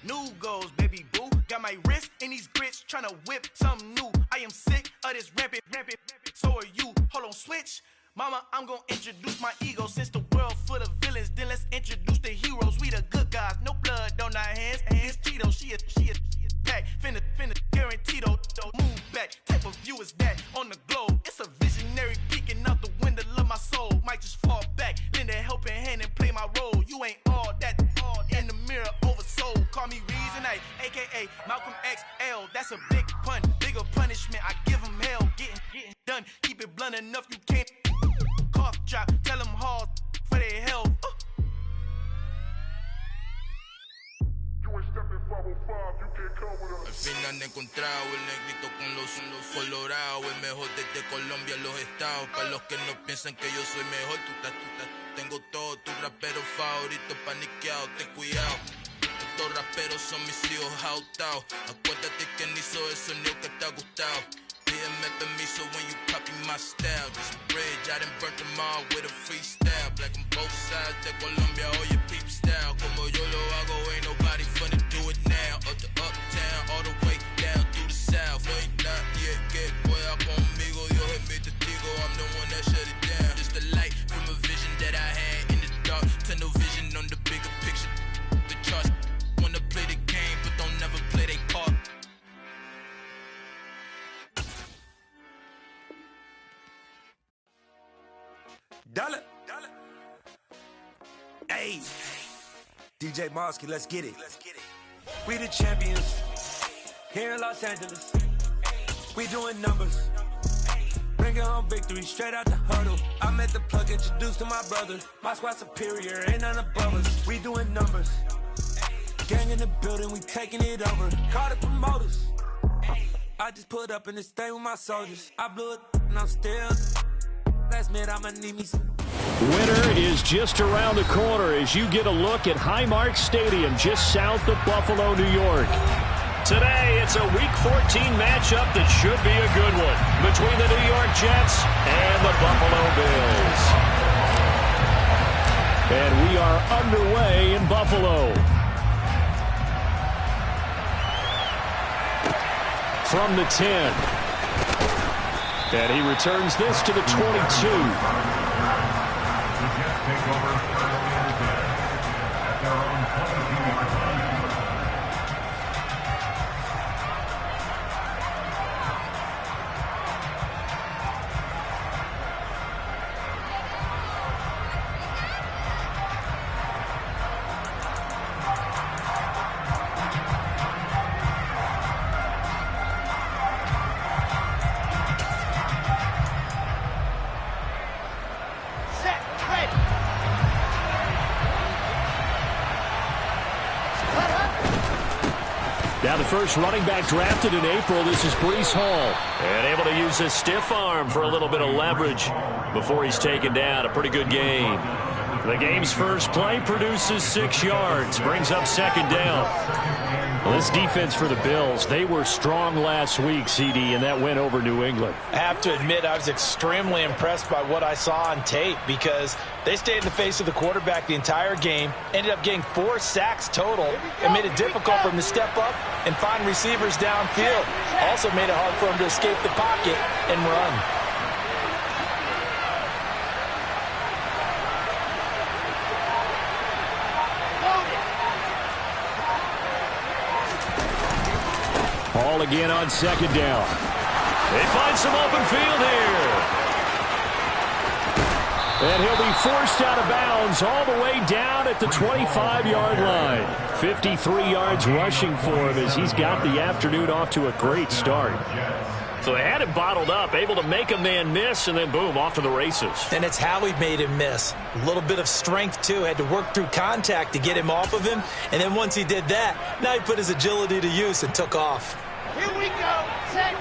New goals, baby boo. Got my wrist in these grits, tryna whip something new. I am sick of this rampant. So are you. Hold on, switch. Mama, I'm gonna introduce my ego. Since the world full of villains, then let's introduce the heroes. We the good guys, no blood on our hands. Hands Tito, she a pack. Finna guaranteed move back. Type of view is that on the globe? It's a visionary peeking out the window of my soul. Might just fall back, lend a helping hand and play my role. You ain't all that in the mirror oversold. Call me Reason A, aka Malcolm XL. That's a big pun, bigger punishment. I give him hell, getting done. Keep it blunt enough, you can't cough drop. Tell them hard for their health. Al fin han encontrado el negrito con los colorados, el mejor desde Colombia a los estados. Para los que no piensan que yo soy mejor, tengo todo, tus raperos favoritos paniqueados, ten cuidado. Estos raperos son mis hijos adoptados. Acuérdate quién hizo el sonido que te ha gustado. Pídeme permiso when you copy my style. This bridge, I done burnt them all with a freestyle. Black on both sides de Colombia, oye peep style. Como yo lo hago, ain't nobody finna do it now. Up to uptown, all the way down through the south. Ain't not yet, que pueda conmigo. Dios es mi testigo, I'm the one that shut it down. Just a light from a vision that I had in the dark. Tunnel vision on the bigger picture. The charts wanna play the game, but don't never play their part. Dollar. Hey, DJ Mosky, let's get it. We the champions here in Los Angeles. We doing numbers, bringing home victory straight out the huddle. I met the plug, introduced to my brother. My squad superior, ain't none above us. We doing numbers, gang in the building, we taking it over. Call the promoters. I just put up in this thing with my soldiers. I blew it and I'm still. Last minute, I'ma need me some. Winter is just around the corner as you get a look at Highmark Stadium just south of Buffalo, New York. Today, it's a Week 14 matchup that should be a good one between the New York Jets and the Buffalo Bills. And we are underway in Buffalo. From the 10. And he returns this to the 22. Take over at their own 22-yard line. Now the first running back drafted in April, this is Breece Hall. And able to use his stiff arm for a little bit of leverage before he's taken down. A pretty good game. The game's first play produces 6 yards, brings up second down. Well, this defense for the Bills, they were strong last week, CD, and that went over New England. I have to admit, I was extremely impressed by what I saw on tape because they stayed in the face of the quarterback the entire game, ended up getting 4 sacks total, and made it difficult for him to step up and find receivers downfield. Also made it hard for him to escape the pocket and run. Hall again on second down. They find some open field here. And he'll be forced out of bounds all the way down at the 25-yard line. 53 yards rushing for him as he's got the afternoon off to a great start. So they had him bottled up, able to make a man miss, and then boom, off to the races. And it's how he made him miss. A little bit of strength, too. Had to work through contact to get him off of him. And then once he did that, now he put his agility to use and took off. Here we go. Set.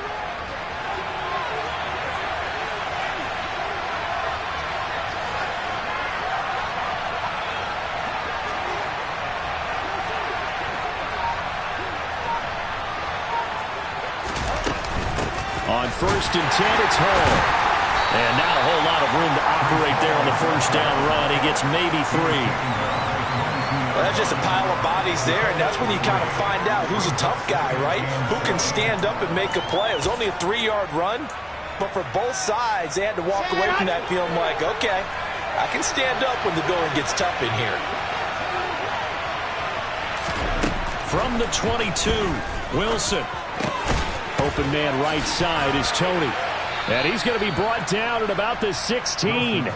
On first and 10, it's Hall. And not a whole lot of room to operate there on the first down run. He gets maybe 3. Well, that's just a pile of bodies there, and that's when you kind of find out who's a tough guy, right? Who can stand up and make a play. It was only a 3-yard run, but for both sides, they had to walk away from that feeling like, okay, I can stand up when the going gets tough in here. From the 22, Wilson. Open man right side is Tony. And he's going to be brought down at about the 16.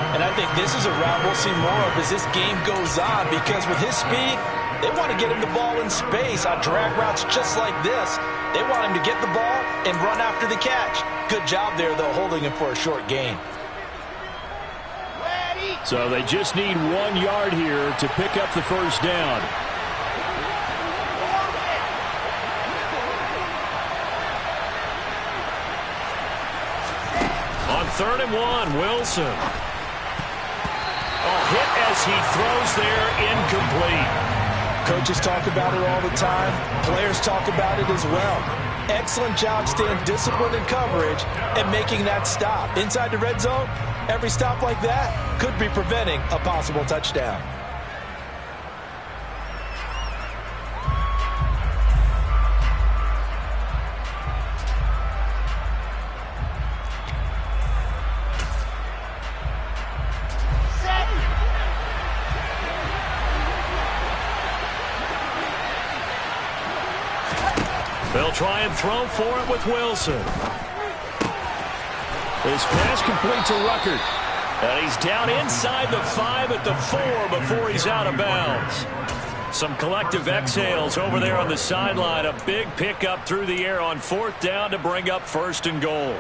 And I think this is a route we'll see more of as this game goes on, because with his speed, they want to get him the ball in space on drag routes just like this. They want him to get the ball and run after the catch. Good job there, though, holding him for a short gain. So they just need 1 yard here to pick up the first down. On 3rd and 1, Wilson. A hit as he throws there, incomplete. Coaches talk about it all the time. Players talk about it as well. Excellent job staying disciplined in coverage and making that stop. Inside the red zone, every stop like that could be preventing a possible touchdown. They'll try and throw for it with Wilson. His pass complete to Ruckert. And he's down inside the 5 at the 4 before he's out of bounds. Some collective exhales over there on the sideline. A big pickup through the air on 4th down to bring up 1st and goal.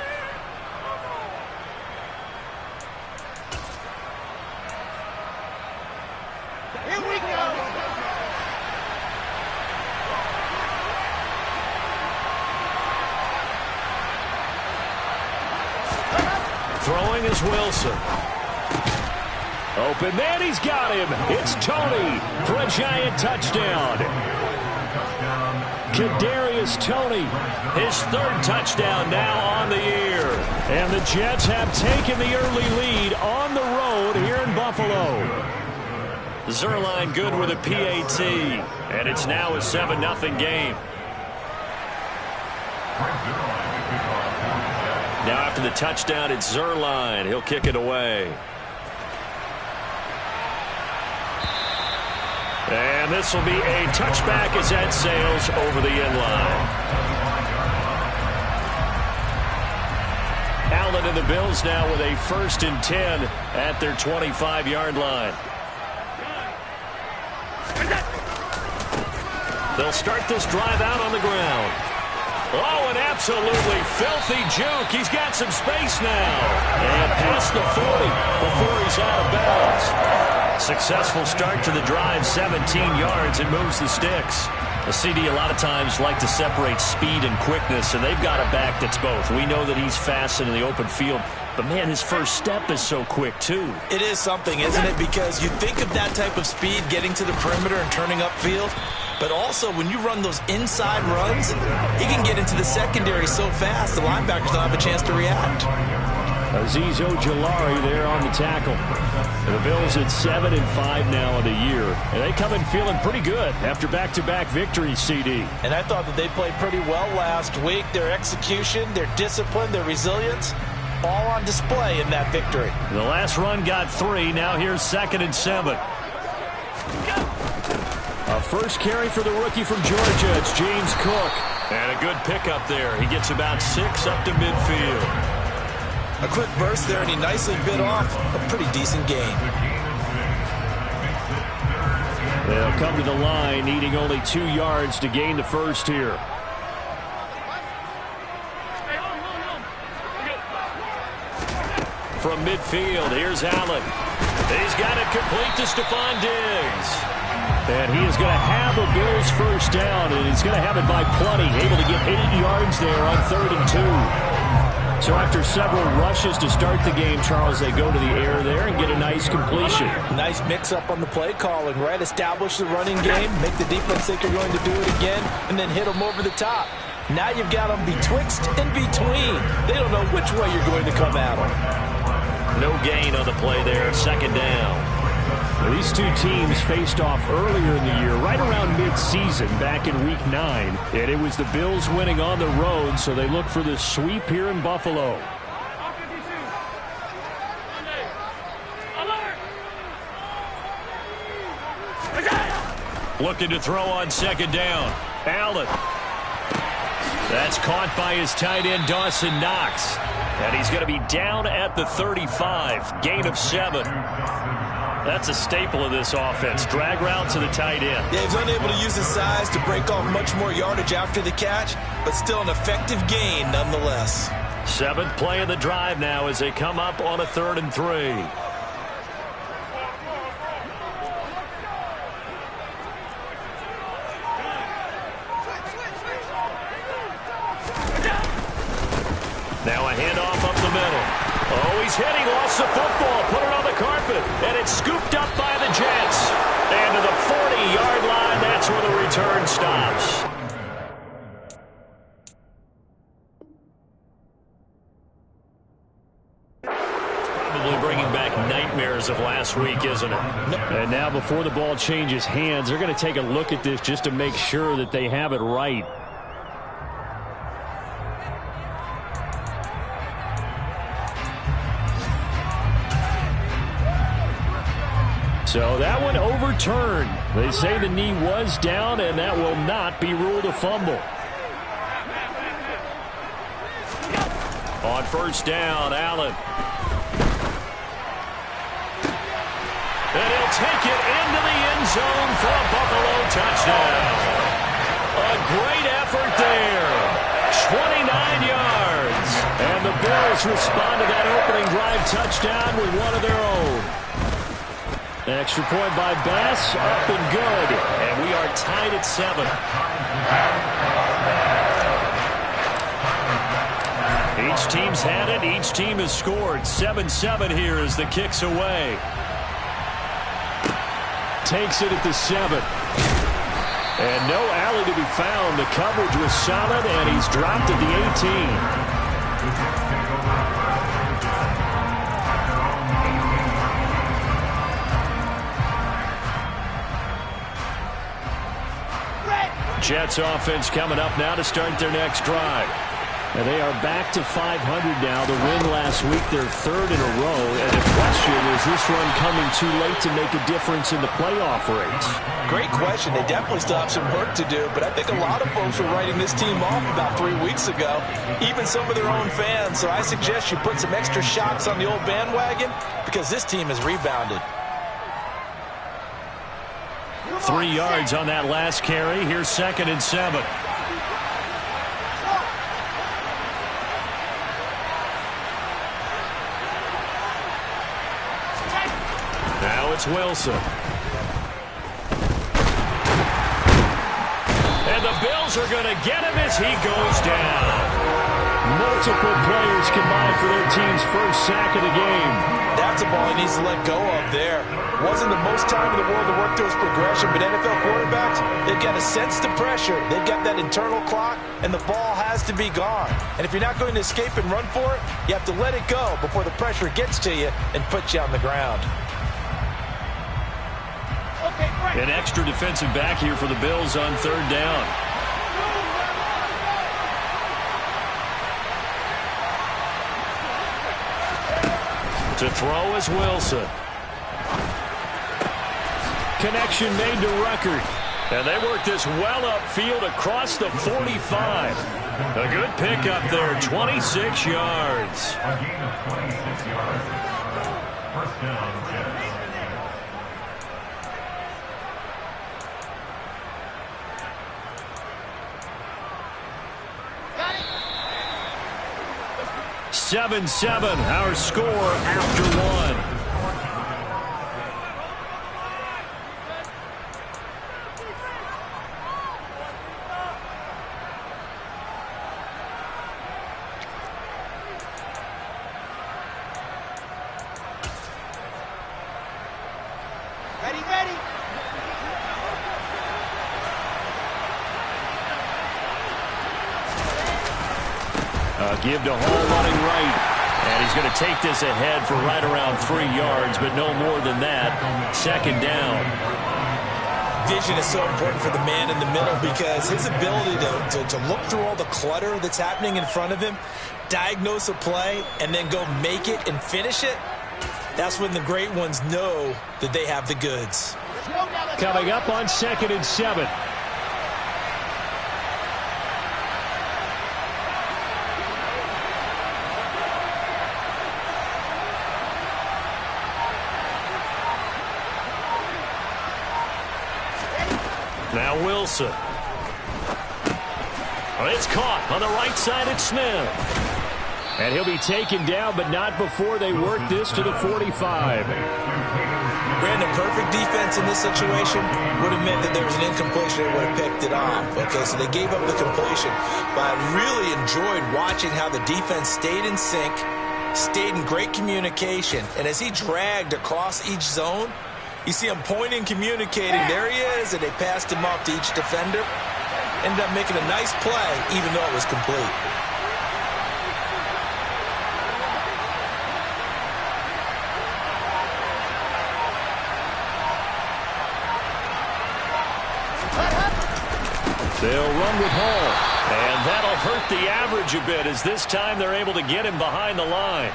Here we go. Throwing is Wilson. Open man, he's got him. It's Tony for a giant touchdown. Kadarius Toney, his 3rd touchdown now on the year. And the Jets have taken the early lead on the road here in Buffalo. Zerline good with a PAT, and it's now a 7-0 game. Now after the touchdown, it's Zerline. He'll kick it away. And this will be a touchback as that sails over the end line. Allen and the Bills now with a 1st and 10 at their 25-yard line. They'll start this drive out on the ground. Oh, an absolutely filthy juke. He's got some space now. And past the 40 before he's out of bounds. Successful start to the drive, 17 yards, and moves the sticks. The CD a lot of times like to separate speed and quickness, and they've got a back that's both. We know that he's fast in the open field, but man, his first step is so quick too. It is something, isn't it? Because you think of that type of speed getting to the perimeter and turning upfield, but also when you run those inside runs, he can get into the secondary so fast the linebackers don't have a chance to react. Azeez Ojulari there on the tackle. And the Bills at 7-5 now in the year. And they come in feeling pretty good after back-to-back victories, CD. And I thought that they played pretty well last week. Their execution, their discipline, their resilience, all on display in that victory. The last run got 3. Now here's 2nd and 7. A first carry for the rookie from Georgia. It's James Cook. And a good pickup there. He gets about 6 up to midfield. A quick burst there, and he nicely bit off a pretty decent gain. They'll come to the line, needing only 2 yards to gain the first here. From midfield, here's Allen. He's got it complete to Stephon Diggs. And he is going to have a Bills first down, and he's going to have it by plenty. Able to get 8 yards there on 3rd and 2. So after several rushes to start the game, Charles, they go to the air there and get a nice completion. Nice mix-up on the play calling, right? Establish the running game, make the defense think you're going to do it again, and then hit them over the top. Now you've got them betwixt and between. They don't know which way you're going to come at them. No gain on the play there, 2nd down. Now, these two teams faced off earlier in the year, right around mid-season, back in Week 9. And it was the Bills winning on the road, so they look for the sweep here in Buffalo. Looking to throw on second down. Allen. That's caught by his tight end, Dawson Knox. And he's going to be down at the 35. Gain of 7. That's a staple of this offense. Drag route to the tight end. Yeah, he's unable to use his size to break off much more yardage after the catch, but still an effective gain nonetheless. 7th play of the drive now as they come up on a 3rd and 3. Now a handoff up the middle. Oh, he's hitting, lost the football, put it on the carpet, and it's scooped up by the Jets. And to the 40-yard line, that's where the return stops. Probably bringing back nightmares of last week, isn't it? And now before the ball changes hands, they're going to take a look at this just to make sure that they have it right. So that one overturned. They say the knee was down, and that will not be ruled a fumble. On first down, Allen. And he'll take it into the end zone for a Buffalo touchdown. A great effort there. 29 yards. And the Bills respond to that opening drive touchdown with one of their own. Extra point by Bass, up and good. And we are tied at 7. Each team's had it. Each team has scored. 7-7 here as the kick's away. Takes it at the 7. And no alley to be found. The coverage was solid, and he's dropped at the 18. Jets offense coming up now to start their next drive. And they are back to 500 now. The win last week, their 3rd in a row. And the question is this run coming too late to make a difference in the playoff race? Great question. They definitely still have some work to do, but I think a lot of folks were writing this team off about 3 weeks ago, even some of their own fans. So I suggest you put some extra shots on the old bandwagon because this team has rebounded. 3 yards on that last carry. Here's 2nd and 7. Now it's Wilson. And the Bills are going to get him as he goes down. Multiple players combined for their team's first sack of the game. That's a ball he needs to let go of there. Wasn't the most time in the world to work through his progression, but NFL quarterbacks, they've got to sense the pressure. They've got that internal clock, and the ball has to be gone. And if you're not going to escape and run for it, you have to let it go before the pressure gets to you and puts you on the ground. An extra defensive back here for the Bills on 3rd down. To throw is Wilson. Connection made to Ruckert. And they work this well upfield across the 45. A good pickup there, 26 yards. A gain of 26 yards. First down, Jets. Got it. 7-7, our score after 1. Ready, ready. Give to Hall running right. And he's going to take this ahead for right around 3 yards, but no more than that. Second down. Vision is so important for the man in the middle because his ability to look through all the clutter that's happening in front of him, diagnose a play, and then go make it and finish it, that's when the great ones know that they have the goods. Coming up on 2nd and 7. Now Wilson. It's caught on the right side. It's Smith. And he'll be taken down, but not before they work this to the 45. Brandon, perfect defense in this situation would have meant that there was an incompletion. They would have picked it off. Okay, so they gave up the completion. But I really enjoyed watching how the defense stayed in sync, stayed in great communication. And as he dragged across each zone, you see him pointing, communicating. There he is, and they passed him off to each defender. Ended up making a nice play, even though it was complete. They'll run with Hall, and that'll hurt the average a bit as this time they're able to get him behind the line.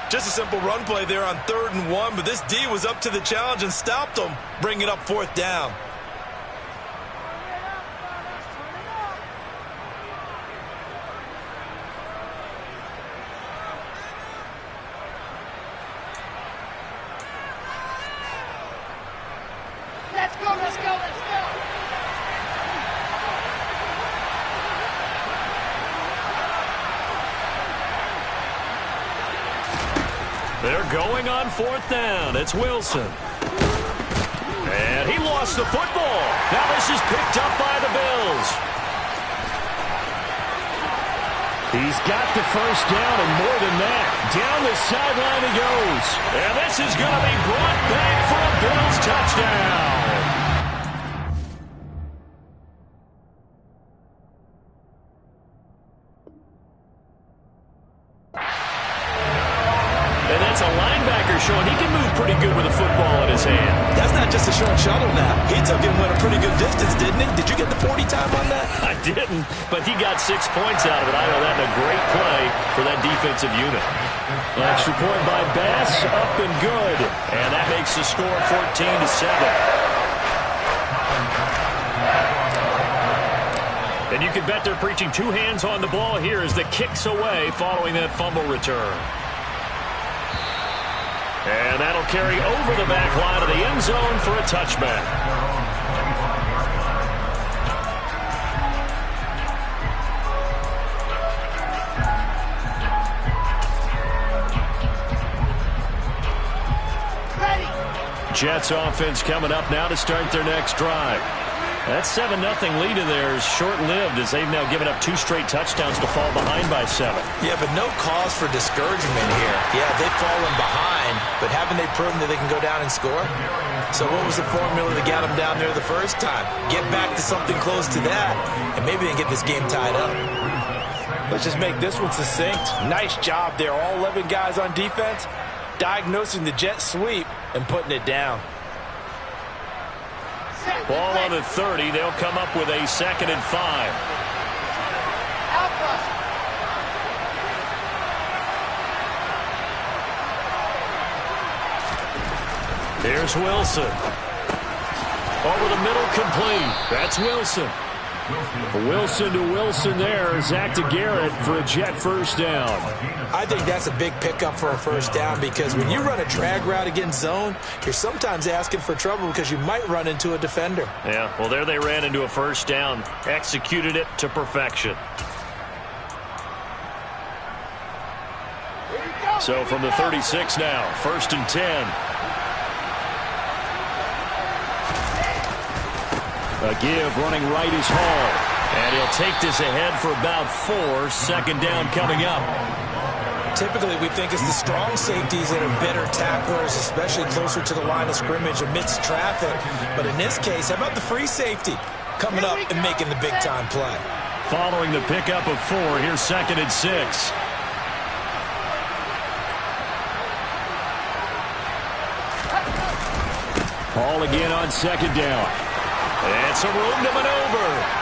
Just a simple run play there on 3rd and 1, but this D was up to the challenge and stopped them, bringing up 4th down. Let's go, let's go, let's go. They're going on 4th down. It's Wilson. And he lost the football. Now this is picked up by the Bills. He's got the 1st down and more than that. Down the sideline he goes. And this is going to be brought back for a Bills touchdown. And that's a linebacker showing he can move pretty good with a football in his hand. That's not just a short shuttle now. He took it and went a pretty good distance, didn't he? Did you get the 40 time on that? I didn't, but he got 6 points out of it. I know that a great play for that defensive unit. Extra point by Bass, up and good. And that makes the score 14-7. And you can bet they're preaching 2 hands on the ball here as the kick's away following that fumble return. And that'll carry over the back line of the end zone for a touchback. Jets offense coming up now to start their next drive. That 7-0 lead in there is short-lived as they've now given up 2 straight touchdowns to fall behind by 7. Yeah, but no cause for discouragement here. Yeah, they've fallen behind, but haven't they proven that they can go down and score? So what was the formula that got them down there the first time? Get back to something close to that, and maybe they can get this game tied up. Let's just make this one succinct. Nice job there. All 11 guys on defense, diagnosing the jet sweep and putting it down. Ball on the 30. They'll come up with a 2nd and 5. Here's Wilson. Over the middle, complete. That's Wilson. Wilson to Wilson there. Zach to Garrett for a Jet 1st down. I think that's a big pickup for a 1st down because when you run a drag route against zone, you're sometimes asking for trouble because you might run into a defender. Yeah, well, there they ran into a 1st down. Executed it to perfection. So from the 36 now, 1st and 10. A give running right is Hall. And he'll take this ahead for about 4. 2nd down coming up. Typically, we think it's the strong safeties that are better tacklers, especially closer to the line of scrimmage amidst traffic. But in this case, how about the free safety coming up and making the big-time play? Following the pickup of 4, here's 2nd and 6. Ball again on second down. And some room to maneuver.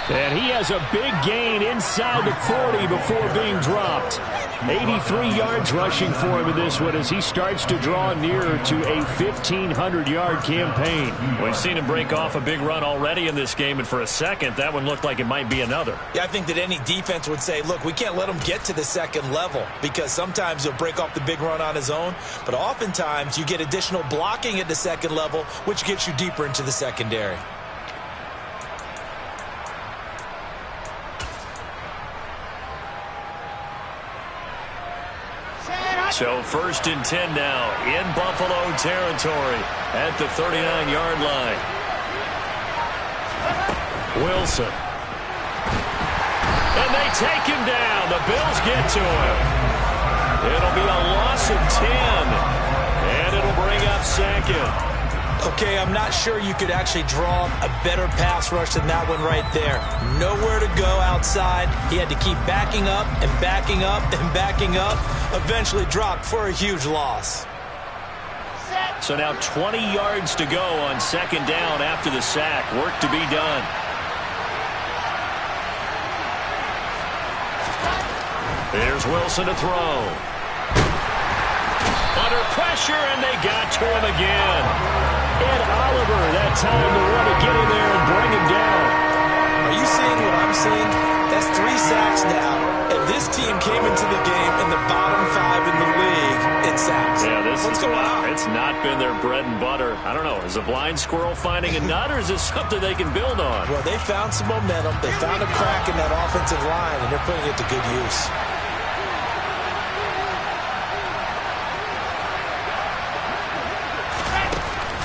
And he has a big gain inside the 40 before being dropped. 83 yards rushing for him in this one as he starts to draw nearer to a 1,500-yard campaign. We've seen him break off a big run already in this game, and for a second, that one looked like it might be another. Yeah, I think that any defense would say, look, we can't let him get to the second level because sometimes he'll break off the big run on his own, but oftentimes you get additional blocking at the second level, which gets you deeper into the secondary. So 1st and 10 now in Buffalo territory at the 39-yard line. Wilson. And they take him down. The Bills get to him. It'll be a loss of 10. And it'll bring up second. Okay, I'm not sure you could actually draw a better pass rush than that one right there. Nowhere to go outside. He had to keep backing up and backing up and backing up. Eventually dropped for a huge loss. So now 20 yards to go on second down after the sack. Work to be done. Here's Wilson to throw. Under pressure, and they got to him again. Ed Oliver, that time to want to get in there and bring him down. Are you seeing what I'm seeing? That's 3 sacks now. And this team came into the game in the bottom 5 in the league in sacks. Yeah, what's going on? It's not been their bread and butter. I don't know. Is a blind squirrel finding a nut, or is this something they can build on? Well, they found some momentum. They found a crack in that offensive line, and they're putting it to good use.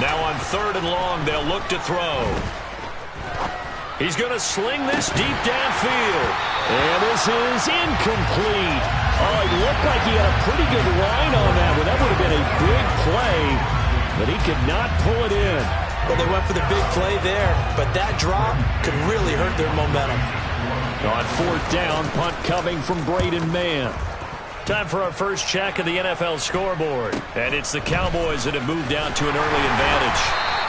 Now on 3rd and long, they'll look to throw. He's going to sling this deep downfield. And this is incomplete. Oh, it looked like he had a pretty good line on that one. That would have been a big play, but he could not pull it in. Well, they went for the big play there, but that drop could really hurt their momentum. On 4th down, punt coming from Braden Mann. Time for our first check of the NFL scoreboard. And it's the Cowboys that have moved down to an early advantage.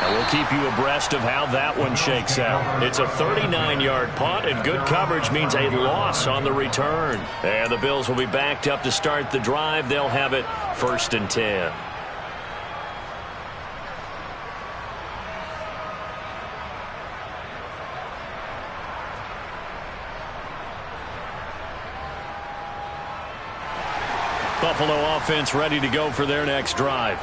And we'll keep you abreast of how that one shakes out. It's a 39-yard punt, and good coverage means a loss on the return. And the Bills will be backed up to start the drive. They'll have it 1st and 10. Buffalo offense ready to go for their next drive.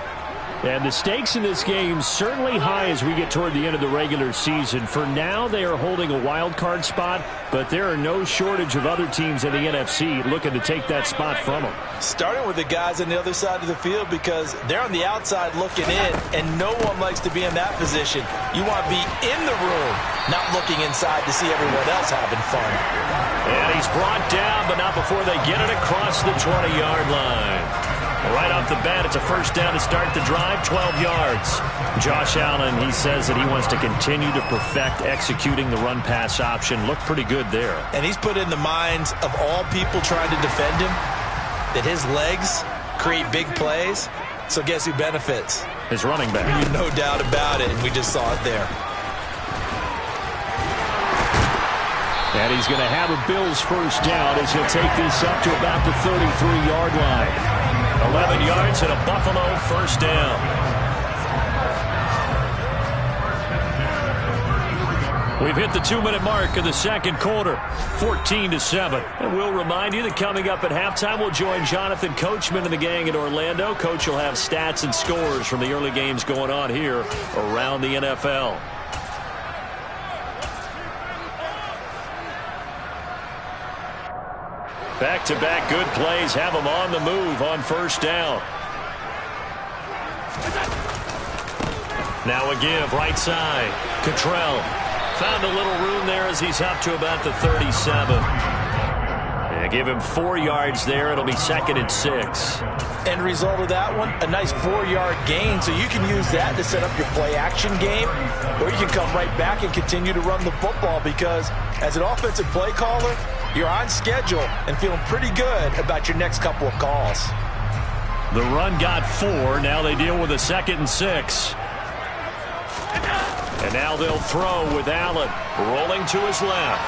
And the stakes in this game certainly high as we get toward the end of the regular season. For now, they are holding a wild card spot, but there are no shortage of other teams in the NFC looking to take that spot from them. Starting with the guys on the other side of the field because they're on the outside looking in, and no one likes to be in that position. You want to be in the room, not looking inside to see everyone else having fun. And he's brought down, but not before they get it across the 20-yard line. Right off the bat, it's a 1st down to start the drive, 12 yards. Josh Allen, he says that he wants to continue to perfect executing the run-pass option. Looked pretty good there. And he's put in the minds of all people trying to defend him that his legs create big plays. So guess who benefits? His running back. No doubt about it, and we just saw it there. And he's going to have a Bills 1st down as he'll take this up to about the 33-yard line. 11 yards and a Buffalo 1st down. We've hit the 2-minute mark of the second quarter, 14-7. And we'll remind you that coming up at halftime, we'll join Jonathan Coachman and the gang in Orlando. Coach will have stats and scores from the early games going on here around the NFL. Back-to-back good plays have them on the move on 1st down. Now a give, right side. Cottrell found a little room there as he's up to about the 37. Yeah, give him 4 yards there. It'll be 2nd and 6. End result of that one, a nice 4-yard gain. So you can use that to set up your play-action game, or you can come right back and continue to run the football because as an offensive play caller, you're on schedule and feeling pretty good about your next couple of calls. The run got 4. Now they deal with a 2nd and 6. And now they'll throw with Allen rolling to his left.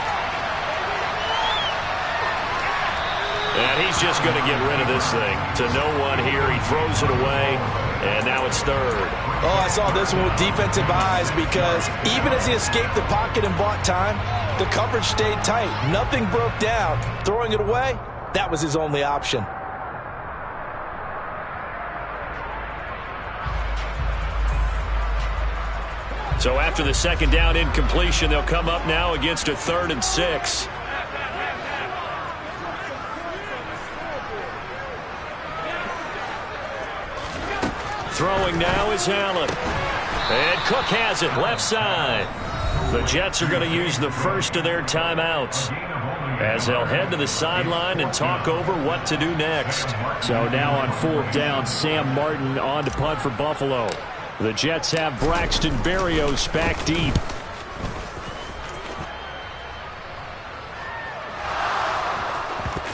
And he's just going to get rid of this thing to no one here. He throws it away, and now it's third. Oh, I saw this one with defensive eyes because even as he escaped the pocket and bought time, the coverage stayed tight. Nothing broke down. Throwing it away, that was his only option. So after the second down incompletion, they'll come up now against a 3rd and 6. Throwing now is Allen. And Cook has it, left side. The Jets are going to use the first of their timeouts as they'll head to the sideline and talk over what to do next. So now on 4th down, Sam Martin on to punt for Buffalo. The Jets have Braxton Berrios back deep.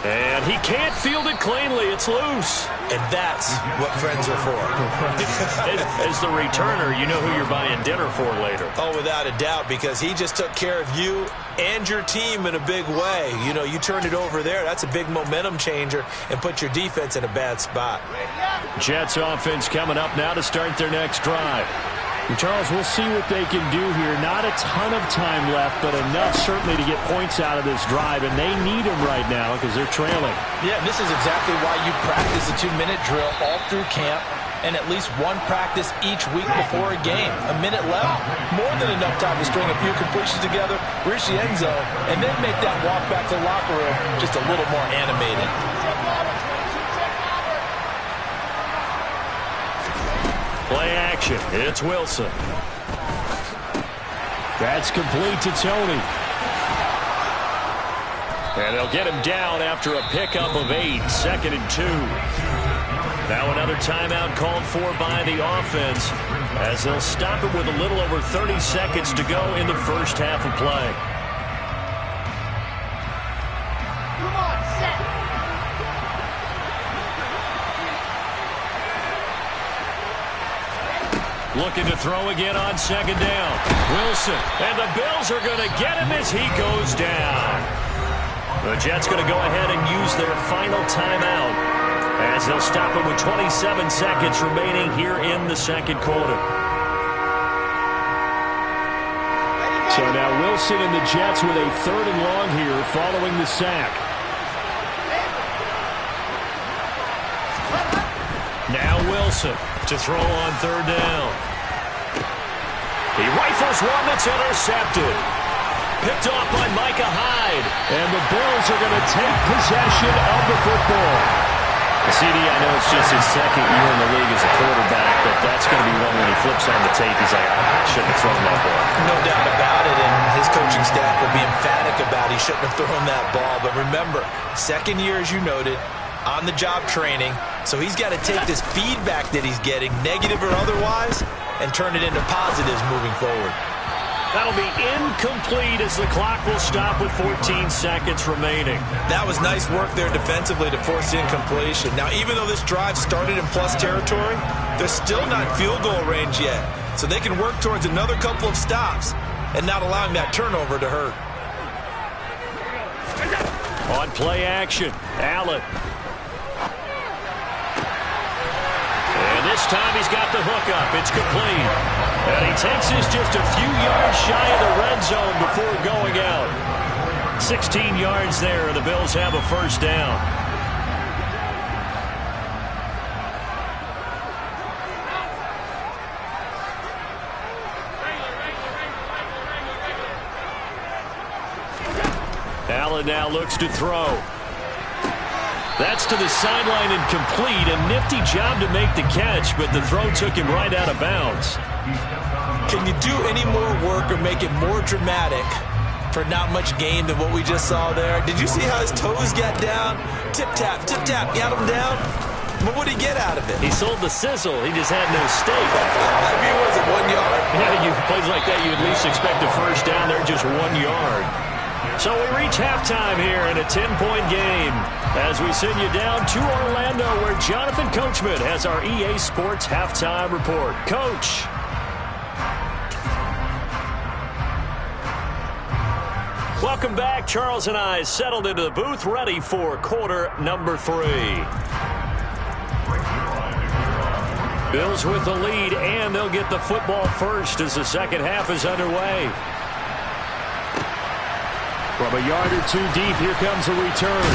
And he can't field it cleanly. It's loose. And that's what friends are for. As the returner, you know who you're buying dinner for later. Oh, without a doubt, because he just took care of you and your team in a big way. You know, you turned it over there. That's a big momentum changer and put your defense in a bad spot. Jets offense coming up now to start their next drive. And Charles, we'll see what they can do here. Not a ton of time left, but enough certainly to get points out of this drive, and they need them right now because they're trailing. Yeah, this is exactly why you practice a 2-minute drill all through camp and at least one practice each week before a game. A minute left, more than enough time to string a few completions together, reach the end zone, and then make that walk back to the locker room just a little more animated. Play action. It's Wilson. That's complete to Tony. And they'll get him down after a pickup of 8. 2nd and 2. Now another timeout called for by the offense as they'll stop it with a little over 30 seconds to go in the first half of play. Come on, set. Looking to throw again on 2nd down. Wilson, and the Bills are going to get him as he goes down. The Jets going to go ahead and use their final timeout as they'll stop it with 27 seconds remaining here in the second quarter. So now Wilson and the Jets with a 3rd and long here following the sack. Now Wilson to throw on 3rd down. He rifles one that's intercepted. Picked off by Micah Hyde. And the Bills are going to take possession of the football. CD, I know it's just his 2nd year in the league as a quarterback, but that's going to be one when he flips on the tape. He's like, I shouldn't have thrown that ball. No doubt about it, and his coaching staff will be emphatic about he shouldn't have thrown that ball. But remember, 2nd year, as you noted, on-the-job training, so he's got to take this feedback that he's getting, negative or otherwise, and turn it into positives moving forward. That'll be incomplete as the clock will stop with 14 seconds remaining. That was nice work there defensively to force the incompletion. Now, even though this drive started in plus territory, they're still not in field goal range yet. So they can work towards another couple of stops and not allowing that turnover to hurt. On play action, Allen. And this time he's got the hook up. It's complete. And he takes this just a few yards shy of the red zone before going out. 16 yards there, and the Bills have a 1st down. Allen now looks to throw. That's to the sideline and complete. A nifty job to make the catch, but the throw took him right out of bounds. Can you do any more work or make it more dramatic for not much gain than what we just saw there? Did you see how his toes got down? Tip-tap, got him down. But what did he get out of it? He sold the sizzle. He just had no steak. I mean, was it 1 yard? Yeah, you plays like that, you at least expect a 1st down. They're just 1 yard. So we reach halftime here in a 10-point game as we send you down to Orlando where Jonathan Coachman has our EA Sports halftime report. Coach. Welcome back. Charles and I settled into the booth, ready for quarter number 3. Bills with the lead, and they'll get the football first as the second half is underway. From a yard or two deep, here comes a return.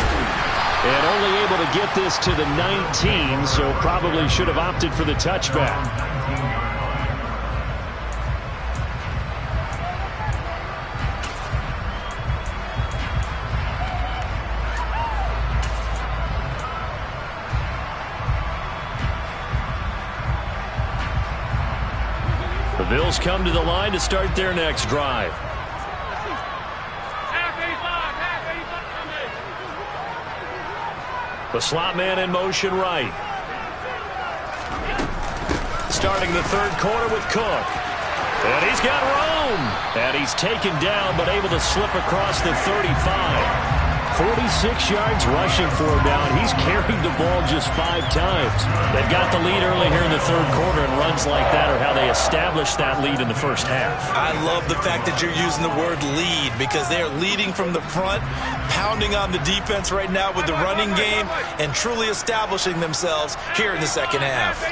And only able to get this to the 19, so probably should have opted for the touchback. The Bills come to the line to start their next drive. The slot man in motion right. Starting the third quarter with Cook. And he's got room. And he's taken down but able to slip across the 35. 46 yards rushing for him now, and he's carried the ball just 5 times. They've got the lead early here in the third quarter, and runs like that are how they established that lead in the first half. I love the fact that you're using the word lead because they're leading from the front, pounding on the defense right now with the running game, and truly establishing themselves here in the second half.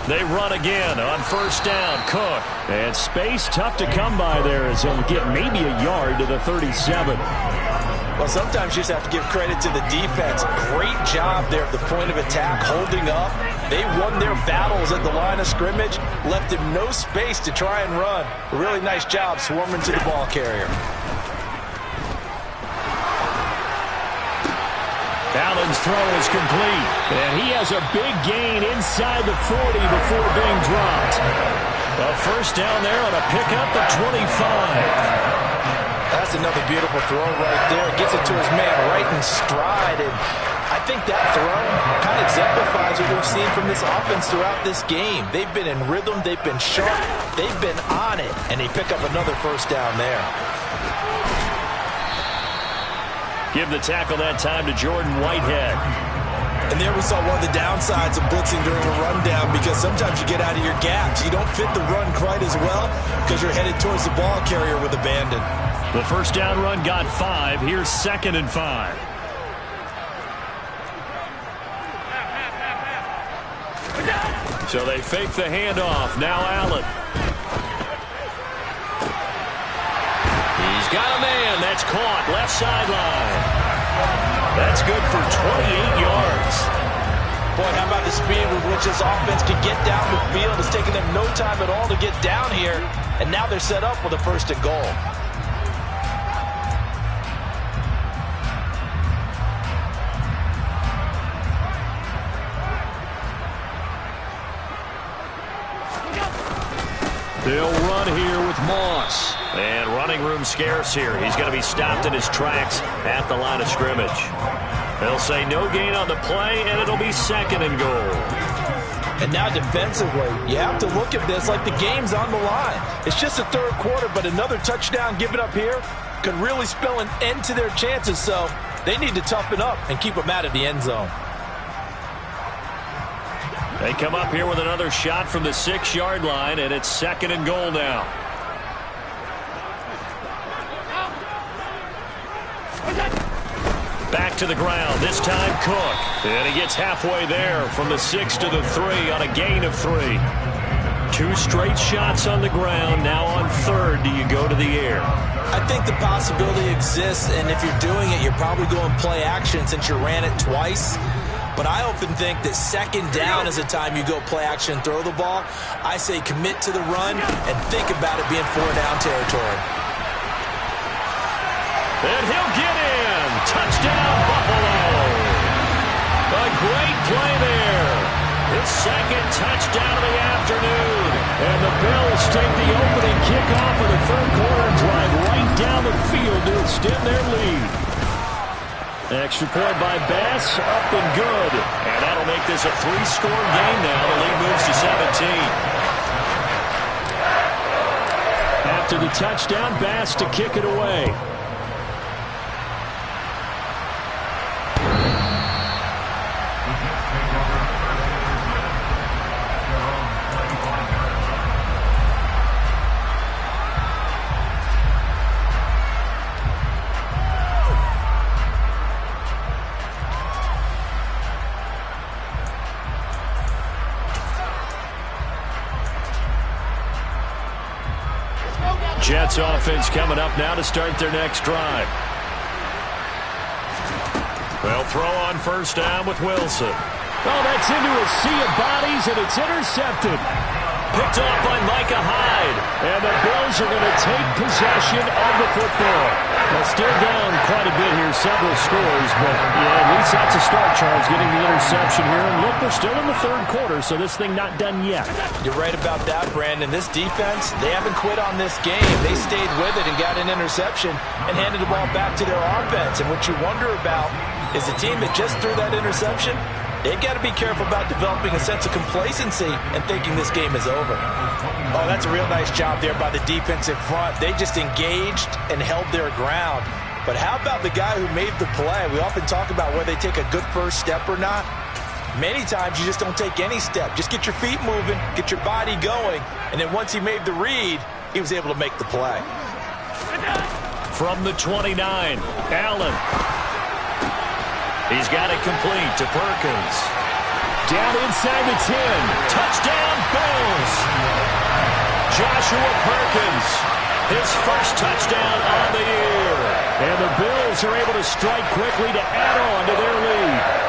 They run again on first down. Cook. And space tough to come by there as he'll get maybe a yard to the 37. Well, sometimes you just have to give credit to the defense. Great job there at the point of attack, holding up. They won their battles at the line of scrimmage, left him no space to try and run. A really nice job swarming to the ball carrier. Allen's throw is complete, and he has a big gain inside the 40 before being dropped. A first down there on a pickup at 25. That's another beautiful throw right there. Gets it to his man right in stride, and I think that throw kind of exemplifies what we've seen from this offense throughout this game. They've been in rhythm, they've been sharp, they've been on it, and they pick up another first down there. Give the tackle that time to Jordan Whitehead. And there we saw one of the downsides of blitzing during a rundown because sometimes you get out of your gaps. You don't fit the run quite as well because you're headed towards the ball carrier with abandon. The first down run got 5. Here's 2nd and 5. So they fake the handoff. Now Allen. He's got a man. That's caught. Left sideline. That's good for 28 yards. Boy, how about the speed with which this offense can get down the field? It's taken them no time at all to get down here. And now they're set up with a 1st and goal. They'll run here with Moss. And running room scarce here. He's going to be stopped in his tracks at the line of scrimmage. They'll say no gain on the play, and it'll be 2nd and goal. And now defensively, you have to look at this like the game's on the line. It's just a third quarter, but another touchdown given up here could really spell an end to their chances. So they need to toughen up and keep them out of the end zone. They come up here with another shot from the 6-yard line, and it's 2nd and goal now. Back to the ground, this time Cook. And he gets halfway there from the 6 to the 3 on a gain of 3. 2 straight shots on the ground. Now on 3rd, do you go to the air? I think the possibility exists, and if you're doing it, you're probably going play action since you ran it twice. But I often think that 2nd down is a time you go play action and throw the ball. I say commit to the run and think about it being 4-down territory. And he'll get in. Touchdown, Buffalo. A great play there. His 2nd touchdown of the afternoon. And the Bills take the opening kickoff of the third quarter and drive right down the field to extend their lead. Extra point by Bass, up and good. And that'll make this a 3-score game now. The lead moves to 17. After the touchdown, Bass to kick it away. Jets offense coming up now to start their next drive. They'll throw on first down with Wilson. Oh, that's into a sea of bodies, and it's intercepted. Picked off by Micah Hyde. And the Bills are going to take possession of the football. Now, still down quite a bit here, several scores, but yeah, at least that's a start, Charles, getting the interception here. And look, we're still in the third quarter, so this thing not done yet. You're right about that, Brandon. This defense, they haven't quit on this game. They stayed with it and got an interception and handed the ball back to their offense. And what you wonder about is the team that just threw that interception, they've got to be careful about developing a sense of complacency and thinking this game is over. Oh, that's a real nice job there by the defensive front. They just engaged and held their ground. But how about the guy who made the play? We often talk about whether they take a good first step or not. Many times you just don't take any step. Just get your feet moving, get your body going, and then once he made the read, he was able to make the play. From the 29, Allen. He's got it complete to Perkins. Down inside the 10. Touchdown, Bills. Joshua Perkins, his first touchdown on the year. And the Bills are able to strike quickly to add on to their lead.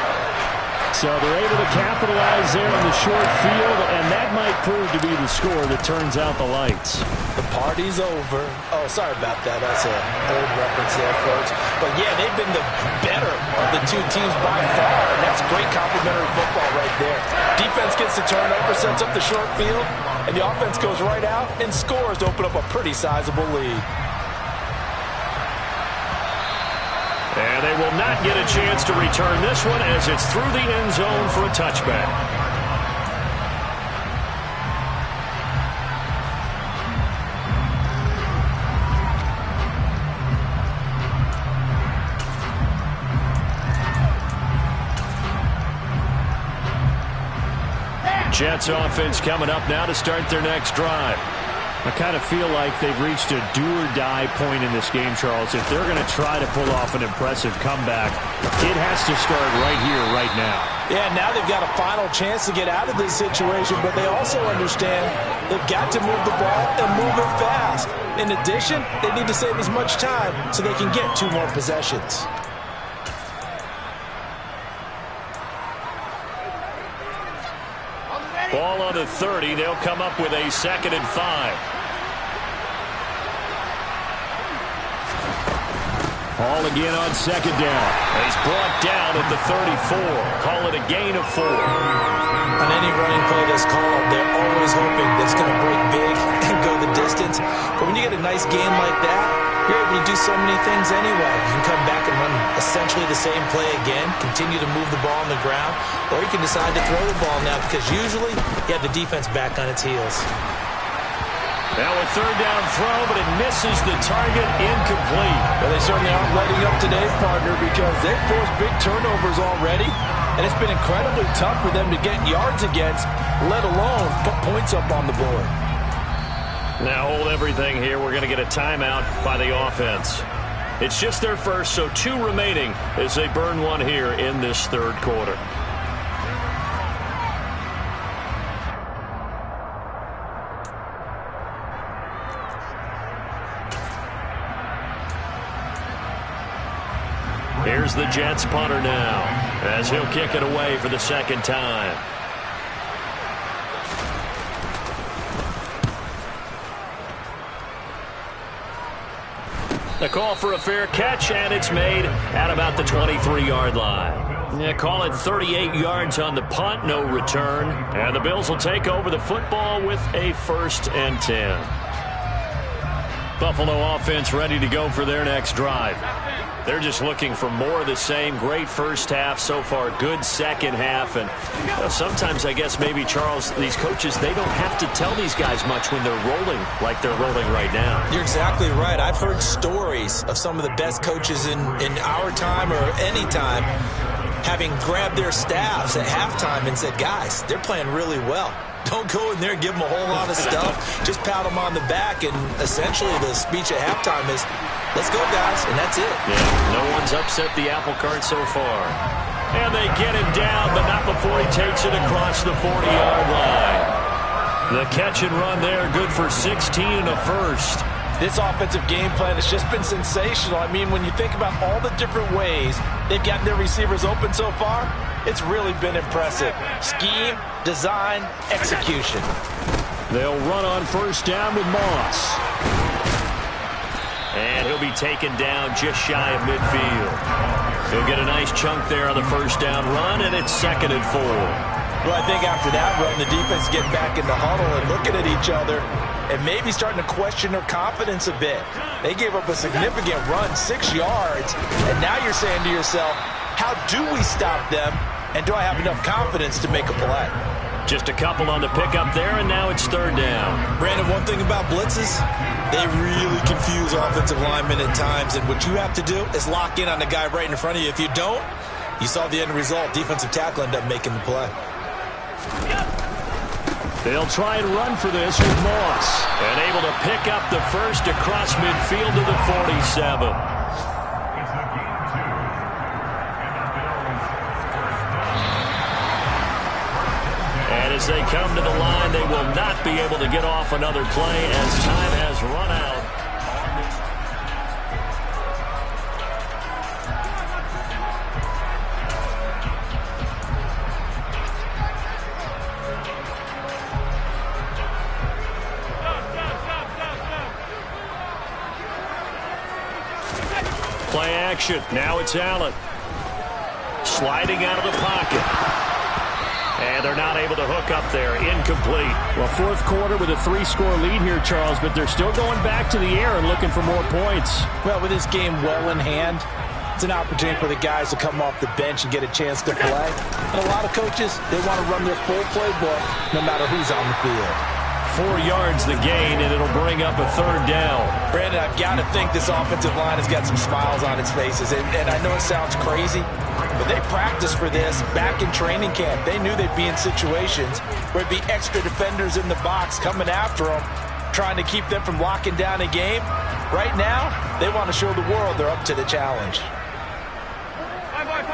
So they're able to capitalize there in the short field, and that might prove to be the score that turns out the lights. The party's over. Oh, sorry about that. That's an old reference there, folks. But, yeah, they've been the better of the two teams by far, and that's great complimentary football right there. Defense gets the turnover, sets up the short field, and the offense goes right out and scores to open up a pretty sizable lead. And they will not get a chance to return this one as it's through the end zone for a touchback. Jets offense coming up now to start their next drive. I kind of feel like they've reached a do-or-die point in this game, Charles. If they're going to try to pull off an impressive comeback, it has to start right here, right now. Yeah, now they've got a final chance to get out of this situation, but they also understand they've got to move the ball and move it fast. In addition, they need to save as much time so they can get 2 more possessions. Ball on the 30. They'll come up with a 2nd and 5. Ball again on 2nd down. He's brought down at the 34. Call it a gain of 4. On any running play that's called, they're always hoping that it's going to break big and go the distance. But when you get a nice game like that, you're able to do so many things anyway. You can come back and run essentially the same play again, continue to move the ball on the ground, or you can decide to throw the ball now because usually you have the defense back on its heels. Now a 3rd down throw, but it misses the target, incomplete. Well, they certainly aren't letting up today, partner, because they've forced big turnovers already, and it's been incredibly tough for them to get yards against, let alone put points up on the board. Now hold everything here. We're going to get a timeout by the offense. It's just their first, so 2 remaining as they burn one here in this 3rd quarter. Here's the Jets punter now as he'll kick it away for the 2nd time. The call for a fair catch, and it's made at about the 23-yard line. Yeah, call it 38 yards on the punt, no return. And the Bills will take over the football with a 1st and 10. Buffalo offense ready to go for their next drive. They're just looking for more of the same. Great first half so far. Good second half. And sometimes, I guess, maybe, Charles, these coaches, they don't have to tell these guys much when they're rolling like they're rolling right now. You're exactly right. I've heard stories of some of the best coaches in our time or any time having grabbed their staffs at halftime and said, guys, they're playing really well. Don't go in there and give them a whole lot of stuff. Just pat them on the back, and essentially the speech at halftime is, let's go, guys, and that's it. Yeah, no one's upset the apple cart so far. And they get him down, but not before he takes it across the 40-yard line. The catch and run there, good for 16 and a 1st. This offensive game plan has just been sensational. I mean, when you think about all the different ways they've gotten their receivers open so far, it's really been impressive. Scheme, design, execution. They'll run on first down with Moss. And he'll be taken down just shy of midfield. He'll get a nice chunk there on the first down run, and it's 2nd and 4. Well, I think after that run, the defense getting back in the huddle and looking at each other and maybe starting to question their confidence a bit. They gave up a significant run, 6 yards, and now you're saying to yourself, how do we stop them, and do I have enough confidence to make a play? Just a couple on the pickup there, and now it's 3rd down. Brandon, one thing about blitzes, they really confuse offensive linemen at times, and what you have to do is lock in on the guy right in front of you. If you don't, you saw the end result. Defensive tackle ended up making the play. They'll try and run for this with Moss. And able to pick up the first across midfield to the 47. And as they come to the line, they will not be able to get off another play as time has run out. Play action. Now it's Allen. Sliding out of the pocket. And they're not able to hook up there. Incomplete. Well, 4th quarter with a 3-score lead here, Charles, but they're still going back to the air and looking for more points. Well, with this game well in hand, it's an opportunity for the guys to come off the bench and get a chance to play. And a lot of coaches, they want to run their full playbook no matter who's on the field. 4 yards the gain, and it'll bring up a 3rd down. Brandon, I've got to think this offensive line has got some smiles on its faces. And I know it sounds crazy, but they practiced for this back in training camp. They knew they'd be in situations where it'd be extra defenders in the box coming after them, trying to keep them from locking down a game. Right now, they want to show the world they're up to the challenge. Five wide.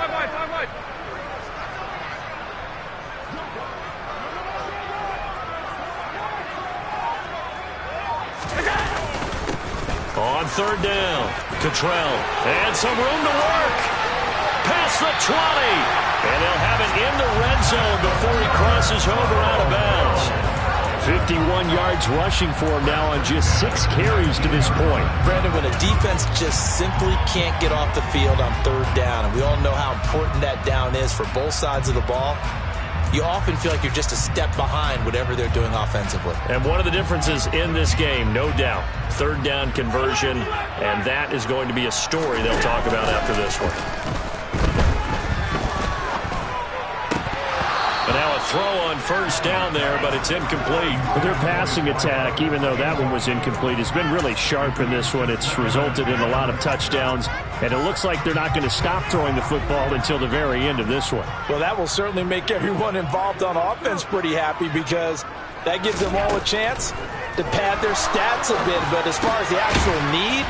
On 3rd down, Cottrell, and some room to work. Past the 20, and they'll have it in the red zone before he crosses over out of bounds. 51 yards rushing for him now on just 6 carries to this point. Brandon, when a defense just simply can't get off the field on 3rd down, and we all know how important that down is for both sides of the ball, you often feel like you're just a step behind whatever they're doing offensively. And one of the differences in this game, no doubt, 3rd down conversion, and that is going to be a story they'll talk about after this one. And now a throw on 1st down there, but it's incomplete. But their passing attack, even though that one was incomplete, has been really sharp in this one. It's resulted in a lot of touchdowns, and it looks like they're not going to stop throwing the football until the very end of this one. Well, that will certainly make everyone involved on offense pretty happy, because that gives them all a chance to pad their stats a bit. But as far as the actual need,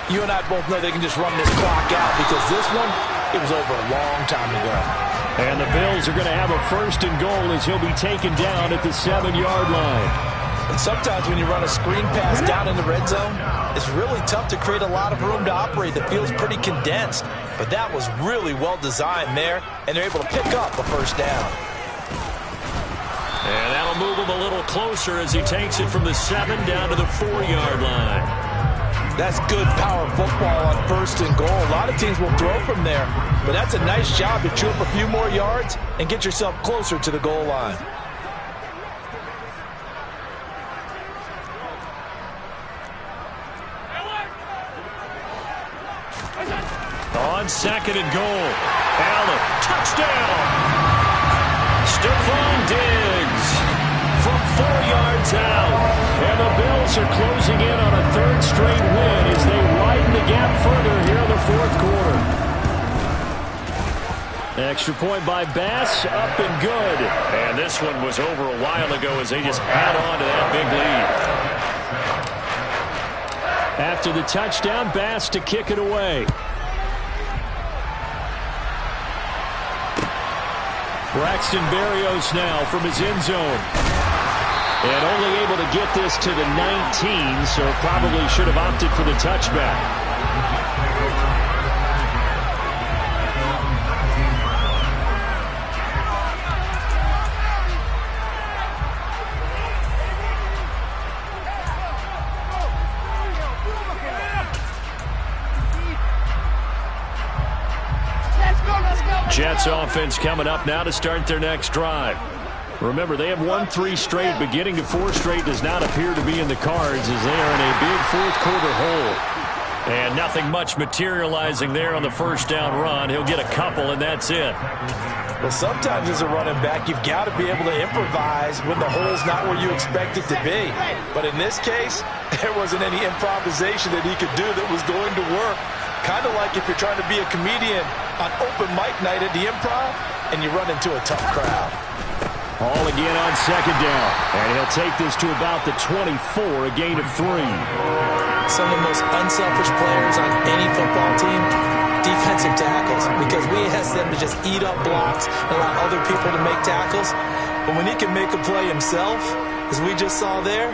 you and I both know they can just run this clock out, because this one, it was over a long time ago. And the Bills are going to have a 1st and goal as he'll be taken down at the 7-yard line. And sometimes when you run a screen pass down in the red zone, it's really tough to create a lot of room to operate. The field's pretty condensed, but that was really well designed there, and they're able to pick up a 1st down. And that'll move him a little closer as he takes it from the 7 down to the 4-yard line. That's good power football on 1st and goal. A lot of teams will throw from there, but that's a nice job to chew up a few more yards and get yourself closer to the goal line. On 2nd and goal, Allen, touchdown! Stephon Diggs from 4 yards out. And the Bills are closing in on a 3rd straight win as they widen the gap further here in the 4th quarter. Extra point by Bass, up and good. And this one was over a while ago as they just add on to that big lead. After the touchdown, Bass to kick it away. Braxton Berrios now from his end zone. And only able to get this to the 19, so probably should have opted for the touchback. Jets offense coming up now to start their next drive. Remember, they have won 3 straight, but getting to 4 straight does not appear to be in the cards as they are in a big fourth-quarter hole. And nothing much materializing there on the first down run. He'll get a couple, and that's it. Well, sometimes as a running back, you've got to be able to improvise when the hole's not where you expect it to be. But in this case, there wasn't any improvisation that he could do that was going to work. Kind of like if you're trying to be a comedian on open mic night at the Improv and you run into a tough crowd. All again on second down. And he'll take this to about the 24, a gain of 3. Some of the most unselfish players on any football team, defensive tackles, because we ask them to just eat up blocks and allow other people to make tackles. But when he can make a play himself, as we just saw there,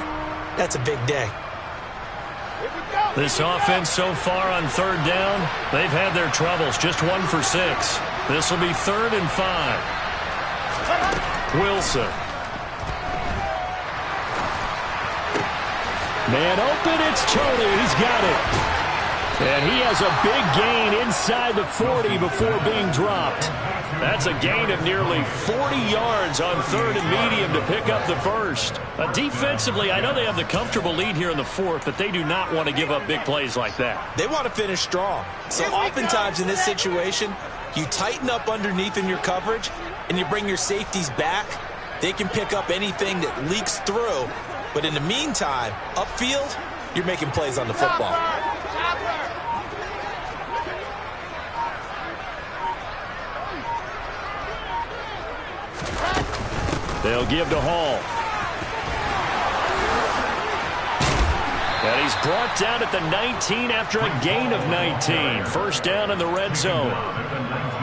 that's a big day. This offense so far on third down, they've had their troubles. Just 1 for 6. This will be 3rd and 5. Wilson. Man open, it's Tony. He's got it. And he has a big gain inside the 40 before being dropped. That's a gain of nearly 40 yards on 3rd and medium to pick up the first. Defensively, I know they have the comfortable lead here in the 4th, but they do not want to give up big plays like that. They want to finish strong. So oftentimes in this situation, you tighten up underneath in your coverage, and you bring your safeties back. They can pick up anything that leaks through. But in the meantime, upfield, you're making plays on the football. They'll give to Hall. And he's brought down at the 19 after a gain of 19. First down in the red zone.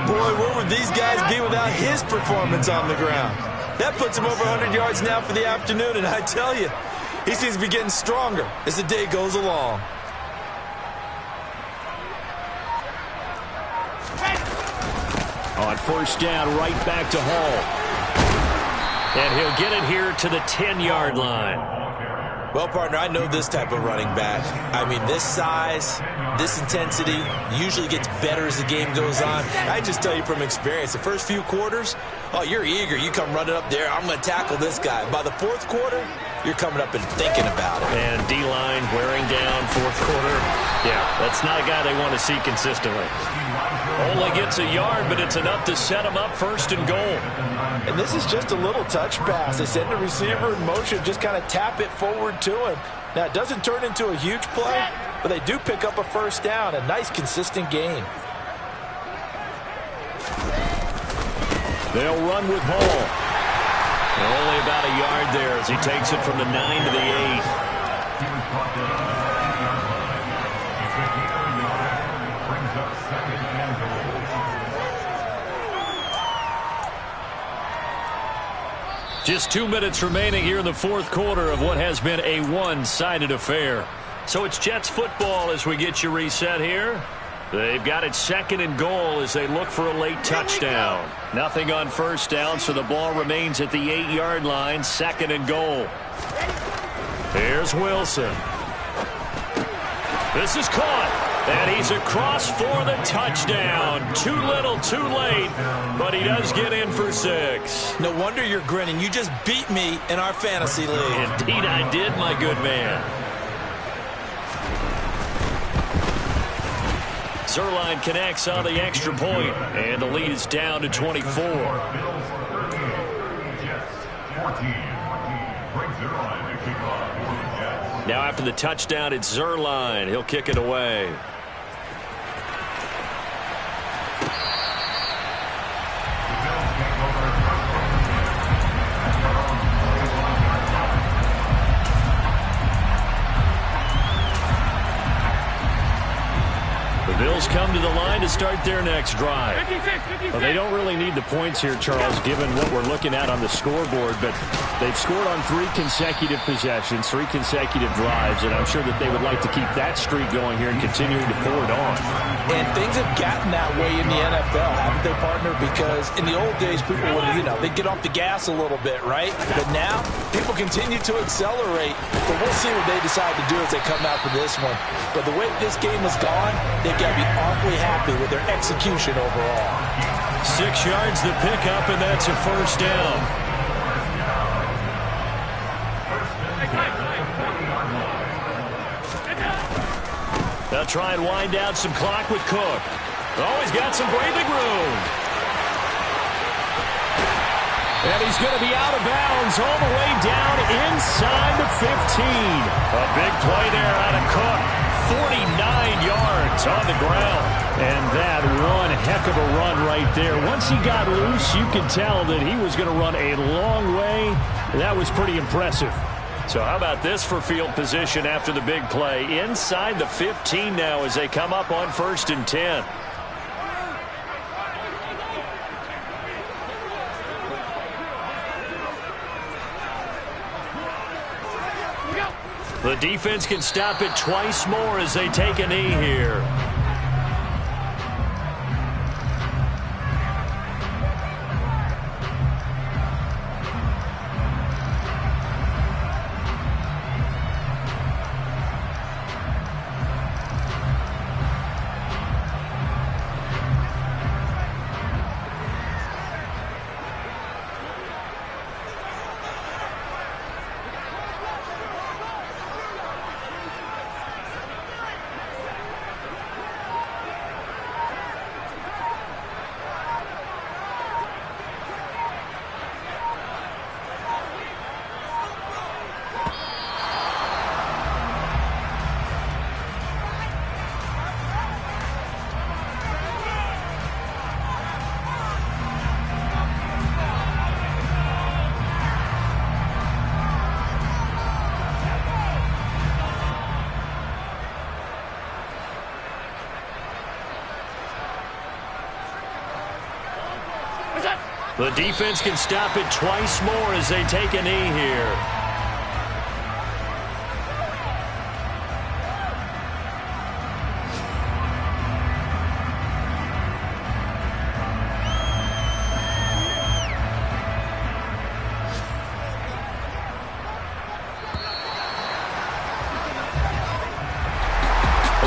Boy, where would these guys be without his performance on the ground? That puts him over 100 yards now for the afternoon, and I tell you, he seems to be getting stronger as the day goes along. On first down, right back to Hall. And he'll get it here to the 10-yard line. Well, partner, I know this type of running back. I mean, this size, this intensity usually gets better as the game goes on. I just tell you from experience, the first few quarters, oh, you're eager. You come running up there, I'm going to tackle this guy. By the 4th quarter, you're coming up and thinking about it. And D-line wearing down 4th quarter. Yeah, that's not a guy they want to see consistently. Only gets a yard, but it's enough to set him up 1st and goal. And this is just a little touch pass. They send the receiver in motion, just kind of tap it forward to him. Now, it doesn't turn into a huge play, but they do pick up a first down, a nice, consistent gain. They'll run with Hall. And only about a yard there as he takes it from the 9 to the 8. Just 2 minutes remaining here in the 4th quarter of what has been a one-sided affair. So it's Jets football as we get you reset here. They've got it 2nd and goal as they look for a late touchdown. Nothing on first down, so the ball remains at the 8-yard line, 2nd and goal. Here's Wilson. This is caught, and he's across for the touchdown. Too little, too late, but he does get in for 6. No wonder you're grinning. You just beat me in our fantasy league. Indeed I did, my good man. Zerline connects on the extra point, and the lead is down to 24. Now after the touchdown, it's Zerline. He'll kick it away. Charles come to the line to start their next drive. 56. Well, they don't really need the points here, Charles, given what we're looking at on the scoreboard, but they've scored on 3 consecutive possessions, 3 consecutive drives, and I'm sure that they would like to keep that streak going here and continuing to pour it on. And things have gotten that way in the NFL, haven't they, partner? Because in the old days, people would, they'd get off the gas a little bit, right? But now, people continue to accelerate, but we'll see what they decide to do as they come out for this one. But the way this game has gone, they've got to be awfully happy with their execution overall. 6 yards the pickup, and that's a first down. They'll try and wind down some clock with Cook. He's got some breathing room. And he's going to be out of bounds all the way down inside the 15. A big play there out of Cook. 49 yards on the ground. And that one heck of a run right there. Once he got loose, you could tell that he was going to run a long way. That was pretty impressive. So how about this for field position after the big play? Inside the 15 now as they come up on 1st and 10. The defense can stop it twice more as they take a knee here. The defense can stop it twice more as they take a knee here.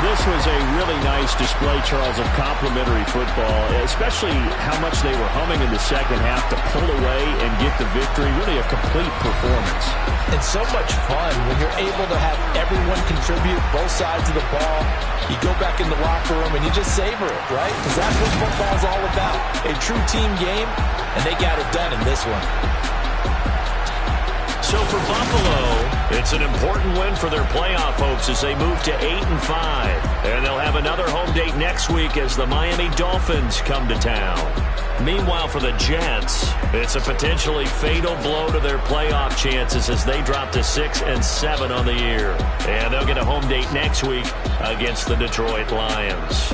This was a really nice display, Charles, of complimentary football, especially how much they were humming in the second half to pull away and get the victory. Really a complete performance. It's so much fun when you're able to have everyone contribute both sides of the ball. You go back in the locker room and you just savor it, right? Because that's what football's all about. A true team game, and they got it done in this one. So for Buffalo, it's an important win for their playoff hopes as they move to 8-5. And they'll have another home date next week as the Miami Dolphins come to town. Meanwhile, for the Jets, it's a potentially fatal blow to their playoff chances as they drop to 6-7 on the year. And they'll get a home date next week against the Detroit Lions.